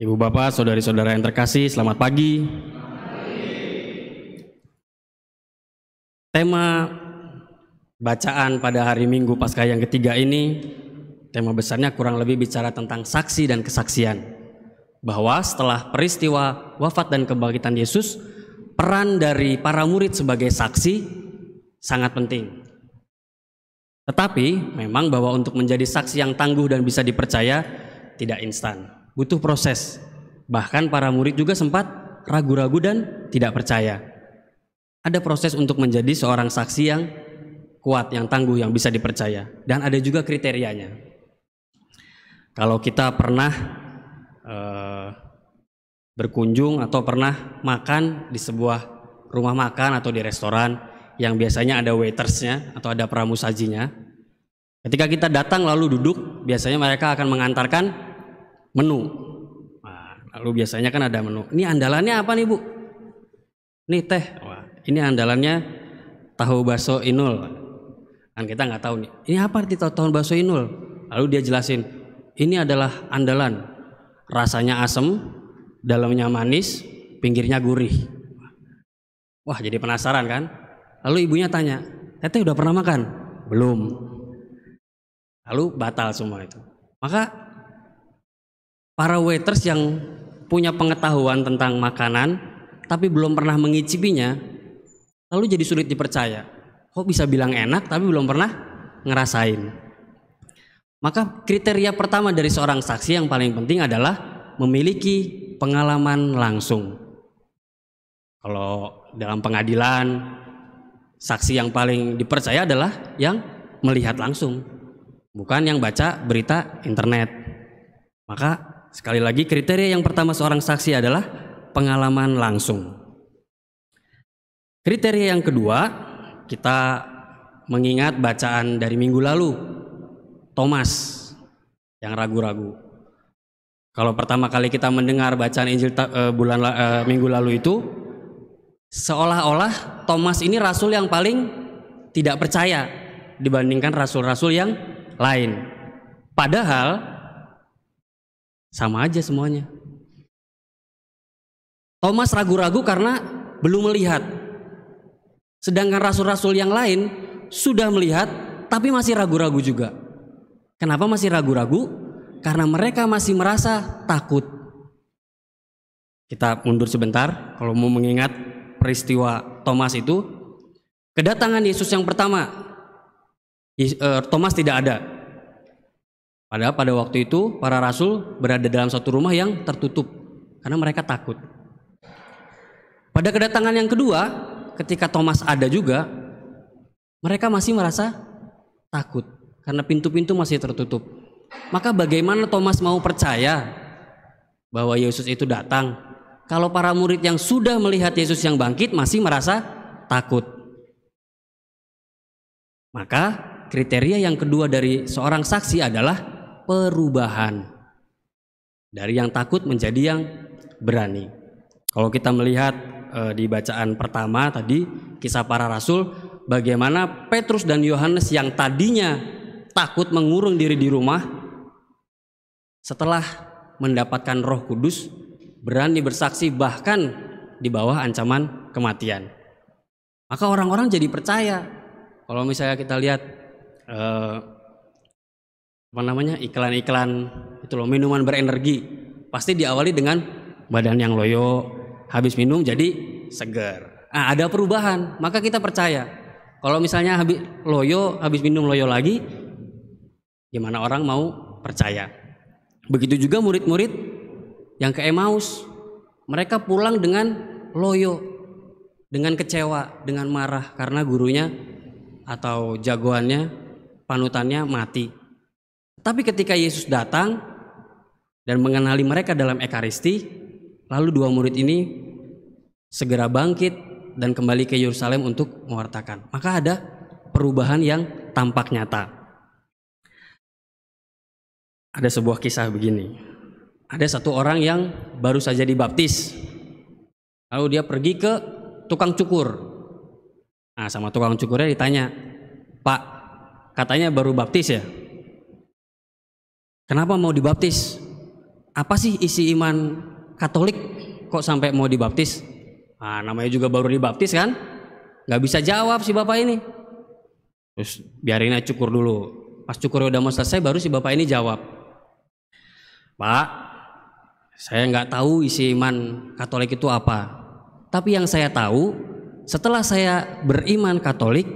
Ibu bapak, saudari-saudara yang terkasih, selamat pagi. Tema bacaan pada hari Minggu Paskah yang ketiga ini, tema besarnya kurang lebih bicara tentang saksi dan kesaksian. Bahwa setelah peristiwa wafat dan kebangkitan Yesus, peran dari para murid sebagai saksi sangat penting. Tetapi memang bahwa untuk menjadi saksi yang tangguh dan bisa dipercaya tidak instan. Butuh proses. Bahkan para murid juga sempat ragu-ragu dan tidak percaya. Ada proses untuk menjadi seorang saksi yang kuat, yang tangguh, yang bisa dipercaya. Dan ada juga kriterianya. Kalau kita pernah berkunjung atau pernah makan di sebuah rumah makan atau di restoran yang biasanya ada waitersnya atau ada pramusajinya. Ketika kita datang lalu duduk, biasanya mereka akan mengantarkan menu. Nah, lalu biasanya kan ada menu. Ini andalannya apa nih, Bu? Nih teh. Wah, ini andalannya tahu bakso Inul. Kan kita nggak tahu nih. Ini apa arti tahu bakso Inul? Lalu dia jelasin. Ini adalah andalan. Rasanya asam, dalamnya manis, pinggirnya gurih. Wah, jadi penasaran kan? Lalu ibunya tanya, "Teteh udah pernah makan?" "Belum." Lalu batal semua itu. Maka para waiters yang punya pengetahuan tentang makanan tapi belum pernah mengicipinya, lalu jadi sulit dipercaya. Kok bisa bilang enak tapi belum pernah ngerasain? Maka kriteria pertama dari seorang saksi yang paling penting adalah memiliki pengalaman langsung. Kalau dalam pengadilan, saksi yang paling dipercaya adalah yang melihat langsung, bukan yang baca berita internet. Maka sekali lagi kriteria yang pertama seorang saksi adalah pengalaman langsung. Kriteria yang kedua, kita mengingat bacaan dari minggu lalu, Thomas yang ragu-ragu. Kalau pertama kali kita mendengar bacaan Injil minggu lalu itu, seolah-olah Thomas ini rasul yang paling tidak percaya dibandingkan rasul-rasul yang lain. Padahal sama aja semuanya. Thomas ragu-ragu karena belum melihat. Sedangkan rasul-rasul yang lain sudah melihat tapi masih ragu-ragu juga. Kenapa masih ragu-ragu? Karena mereka masih merasa takut. Kita mundur sebentar kalau mau mengingat peristiwa Thomas itu. Kedatangan Yesus yang pertama, Thomas tidak ada. Padahal pada waktu itu para rasul berada dalam satu rumah yang tertutup karena mereka takut. Pada kedatangan yang kedua, ketika Thomas ada juga, mereka masih merasa takut karena pintu-pintu masih tertutup. Maka bagaimana Thomas mau percaya bahwa Yesus itu datang kalau para murid yang sudah melihat Yesus yang bangkit masih merasa takut? Maka kriteria yang kedua dari seorang saksi adalah perubahan dari yang takut menjadi yang berani. Kalau kita melihat di bacaan pertama tadi kisah para rasul, bagaimana Petrus dan Yohanes yang tadinya takut mengurung diri di rumah, setelah mendapatkan Roh Kudus berani bersaksi bahkan di bawah ancaman kematian. Maka orang-orang jadi percaya. Kalau misalnya kita lihat iklan-iklan itu loh, minuman berenergi, pasti diawali dengan badan yang loyo, habis minum jadi segar. Ada perubahan, maka kita percaya. Kalau misalnya habis minum loyo lagi, gimana orang mau percaya? Begitu juga murid-murid yang ke Emmaus, mereka pulang dengan loyo, dengan kecewa, dengan marah karena gurunya atau jagoannya, panutannya mati. Tapi ketika Yesus datang dan mengenali mereka dalam Ekaristi, lalu dua murid ini segera bangkit dan kembali ke Yerusalem untuk mewartakan. Maka ada perubahan yang tampak nyata. Ada sebuah kisah begini. Ada satu orang yang baru saja dibaptis. Lalu dia pergi ke tukang cukur. Nah, sama tukang cukurnya ditanya, "Pak, katanya baru baptis ya? Kenapa mau dibaptis?" apa sih isi iman Katolik kok sampai mau dibaptis? Nah, namanya juga baru dibaptis kan? Nggak bisa jawab si bapak ini. Terus biarin aja cukur dulu. Pas cukurnya udah mau selesai baru si bapak ini jawab, Pak, saya nggak tahu isi iman Katolik itu apa. Tapi yang saya tahu, setelah saya beriman Katolik,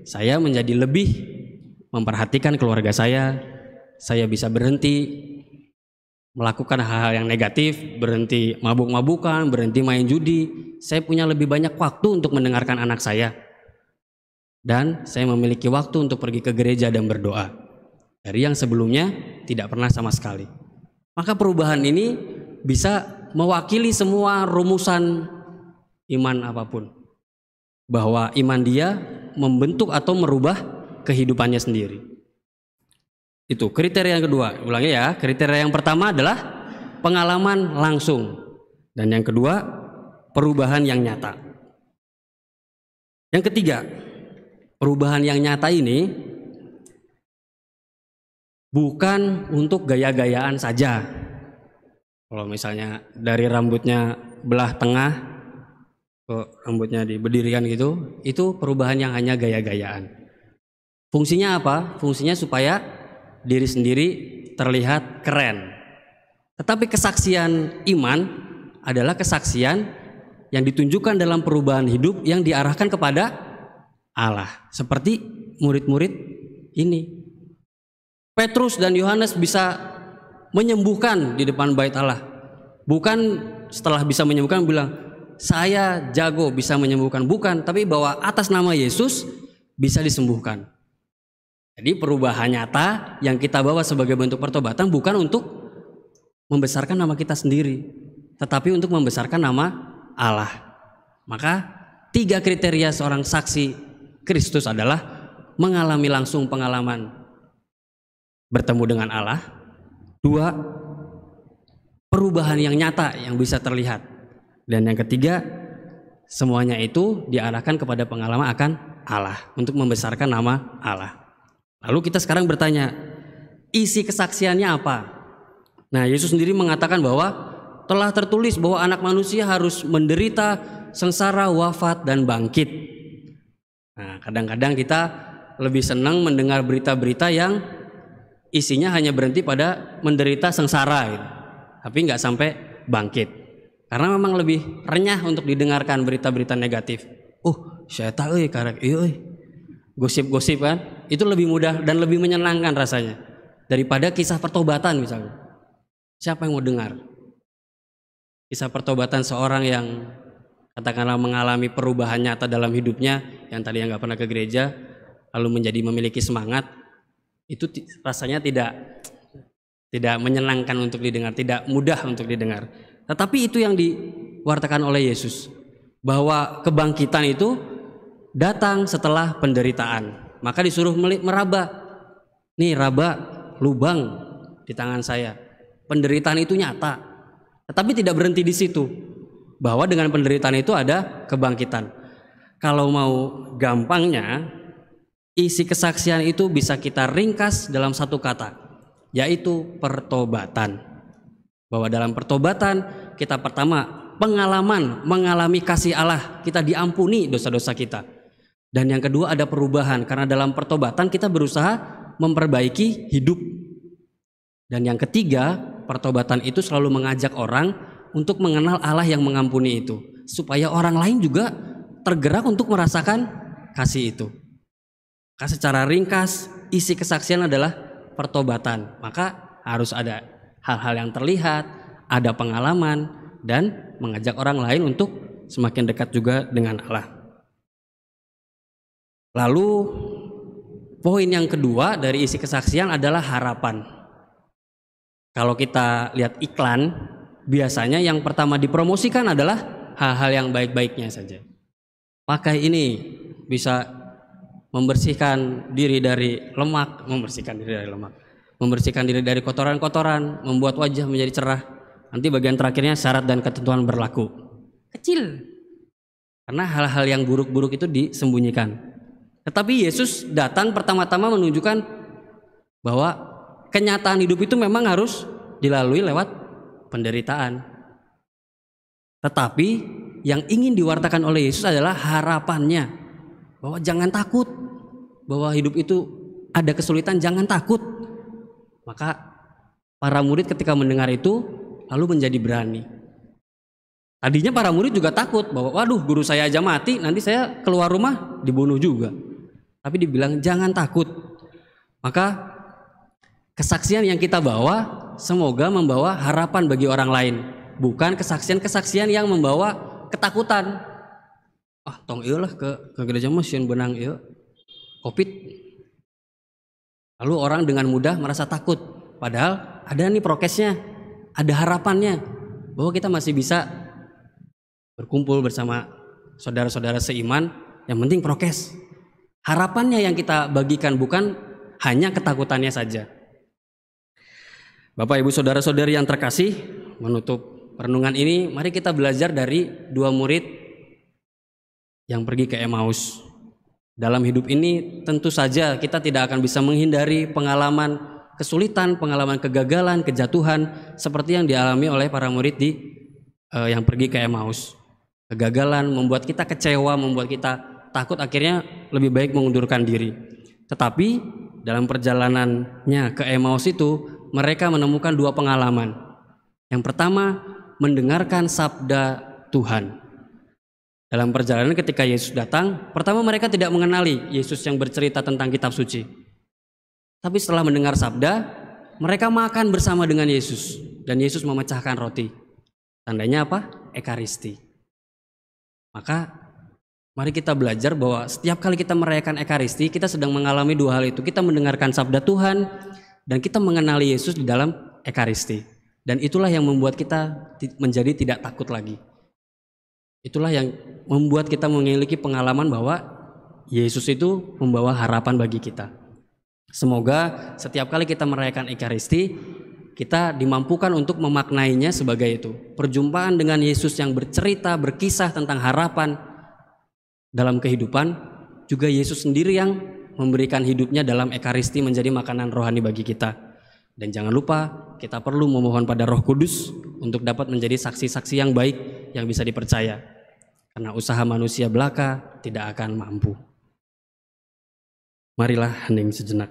saya menjadi lebih memperhatikan keluarga saya bisa berhenti melakukan hal-hal yang negatif, berhenti mabuk-mabukan, berhenti main judi. Saya punya lebih banyak waktu untuk mendengarkan anak saya. Dan saya memiliki waktu untuk pergi ke gereja dan berdoa. Dari yang sebelumnya tidak pernah sama sekali. Maka perubahan ini bisa mewakili semua rumusan iman apapun. Bahwa iman dia membentuk atau merubah kehidupannya sendiri. Itu kriteria yang kedua. Ulangi ya, kriteria yang pertama adalah pengalaman langsung. Dan yang kedua, perubahan yang nyata. Yang ketiga, perubahan yang nyata ini bukan untuk gaya-gayaan saja. Kalau misalnya dari rambutnya belah tengah ke rambutnya diberdirikan gitu, itu perubahan yang hanya gaya-gayaan. Fungsinya apa? Fungsinya supaya diri sendiri terlihat keren. Tetapi kesaksian iman adalah kesaksian yang ditunjukkan dalam perubahan hidup yang diarahkan kepada Allah. Seperti murid-murid ini. Petrus dan Yohanes bisa menyembuhkan di depan bait Allah. Bukan setelah bisa menyembuhkan bilang, saya jago bisa menyembuhkan. Bukan, tapi bahwa atas nama Yesus bisa disembuhkan. Jadi perubahan nyata yang kita bawa sebagai bentuk pertobatan bukan untuk membesarkan nama kita sendiri, tetapi untuk membesarkan nama Allah. Maka 3 kriteria seorang saksi Kristus adalah mengalami langsung pengalaman bertemu dengan Allah. 2, perubahan yang nyata yang bisa terlihat. Dan yang ketiga, semuanya itu diarahkan kepada pengalaman akan Allah untuk membesarkan nama Allah. Lalu kita sekarang bertanya, isi kesaksiannya apa? Nah, Yesus sendiri mengatakan bahwa telah tertulis bahwa anak manusia harus menderita, sengsara, wafat, dan bangkit. Nah, kadang-kadang kita lebih senang mendengar berita-berita yang isinya hanya berhenti pada menderita, sengsara gitu. Tapi nggak sampai bangkit. Karena memang lebih renyah untuk didengarkan berita-berita negatif. Saya tahu gosip-gosip kan, itu lebih mudah dan lebih menyenangkan rasanya daripada kisah pertobatan misalnya. Siapa yang mau dengar kisah pertobatan seorang yang katakanlah mengalami perubahan nyata dalam hidupnya, yang tadinya nggak pernah ke gereja lalu menjadi memiliki semangat? Itu rasanya tidak menyenangkan untuk didengar, tidak mudah untuk didengar. Tetapi itu yang diwartakan oleh Yesus, bahwa kebangkitan itu datang setelah penderitaan. Maka disuruh meraba. Nih, raba lubang di tangan saya. Penderitaan itu nyata. Tetapi tidak berhenti di situ. Bahwa dengan penderitaan itu ada kebangkitan. Kalau mau gampangnya, isi kesaksian itu bisa kita ringkas dalam satu kata, yaitu pertobatan. Bahwa dalam pertobatan kita pertama mengalami kasih Allah, kita diampuni dosa-dosa kita. Dan yang kedua ada perubahan, karena dalam pertobatan kita berusaha memperbaiki hidup. Dan yang ketiga, pertobatan itu selalu mengajak orang untuk mengenal Allah yang mengampuni itu, supaya orang lain juga tergerak untuk merasakan kasih itu. Maka secara ringkas, isi kesaksian adalah pertobatan. Maka harus ada hal-hal yang terlihat, ada pengalaman, dan mengajak orang lain untuk semakin dekat juga dengan Allah. Lalu poin yang kedua dari isi kesaksian adalah harapan. Kalau kita lihat iklan, biasanya yang pertama dipromosikan adalah hal-hal yang baik-baiknya saja. Pakai ini bisa membersihkan diri dari lemak, membersihkan diri dari kotoran-kotoran, membuat wajah menjadi cerah. Nanti bagian terakhirnya syarat dan ketentuan berlaku. Kecil. Karena hal-hal yang buruk-buruk itu disembunyikan. Tetapi Yesus datang pertama-tama menunjukkan bahwa kenyataan hidup itu memang harus dilalui lewat penderitaan. Tetapi yang ingin diwartakan oleh Yesus adalah harapannya, bahwa jangan takut, bahwa hidup itu ada kesulitan, jangan takut. Maka para murid ketika mendengar itu lalu menjadi berani. Tadinya para murid juga takut bahwa waduh, guru saya aja mati, nanti saya keluar rumah dibunuh juga. Tapi dibilang jangan takut. Maka kesaksian yang kita bawa semoga membawa harapan bagi orang lain, bukan kesaksian-kesaksian yang membawa ketakutan. Tong ieu lah ke gereja mesin benang ieu Covid. Lalu orang dengan mudah merasa takut, padahal ada nih prokesnya, ada harapannya bahwa kita masih bisa berkumpul bersama saudara-saudara seiman. Yang penting prokes. Harapannya yang kita bagikan, bukan hanya ketakutannya saja. Bapak, Ibu, saudara-saudari yang terkasih, menutup renungan ini, mari kita belajar dari dua murid yang pergi ke Emmaus. Dalam hidup ini tentu saja kita tidak akan bisa menghindari pengalaman kesulitan, pengalaman kegagalan, kejatuhan seperti yang dialami oleh para murid yang pergi ke Emmaus. Kegagalan membuat kita kecewa, membuat kita takut, akhirnya lebih baik mengundurkan diri. Tetapi dalam perjalanannya ke Emmaus itu mereka menemukan dua pengalaman. Yang pertama, mendengarkan sabda Tuhan. Dalam perjalanan ketika Yesus datang, pertama mereka tidak mengenali Yesus yang bercerita tentang kitab suci. Tapi setelah mendengar sabda, mereka makan bersama dengan Yesus. Dan Yesus memecahkan roti. Tandanya apa? Ekaristi. Maka mari kita belajar bahwa setiap kali kita merayakan Ekaristi, kita sedang mengalami dua hal itu. Kita mendengarkan sabda Tuhan dan kita mengenali Yesus di dalam Ekaristi. Dan itulah yang membuat kita menjadi tidak takut lagi. Itulah yang membuat kita memiliki pengalaman bahwa Yesus itu membawa harapan bagi kita. Semoga setiap kali kita merayakan Ekaristi, kita dimampukan untuk memaknainya sebagai itu. Perjumpaan dengan Yesus yang bercerita, berkisah tentang harapan dalam kehidupan, juga Yesus sendiri yang memberikan hidupnya dalam Ekaristi menjadi makanan rohani bagi kita. Dan jangan lupa kita perlu memohon pada Roh Kudus untuk dapat menjadi saksi-saksi yang baik yang bisa dipercaya. Karena usaha manusia belaka tidak akan mampu. Marilah hening sejenak.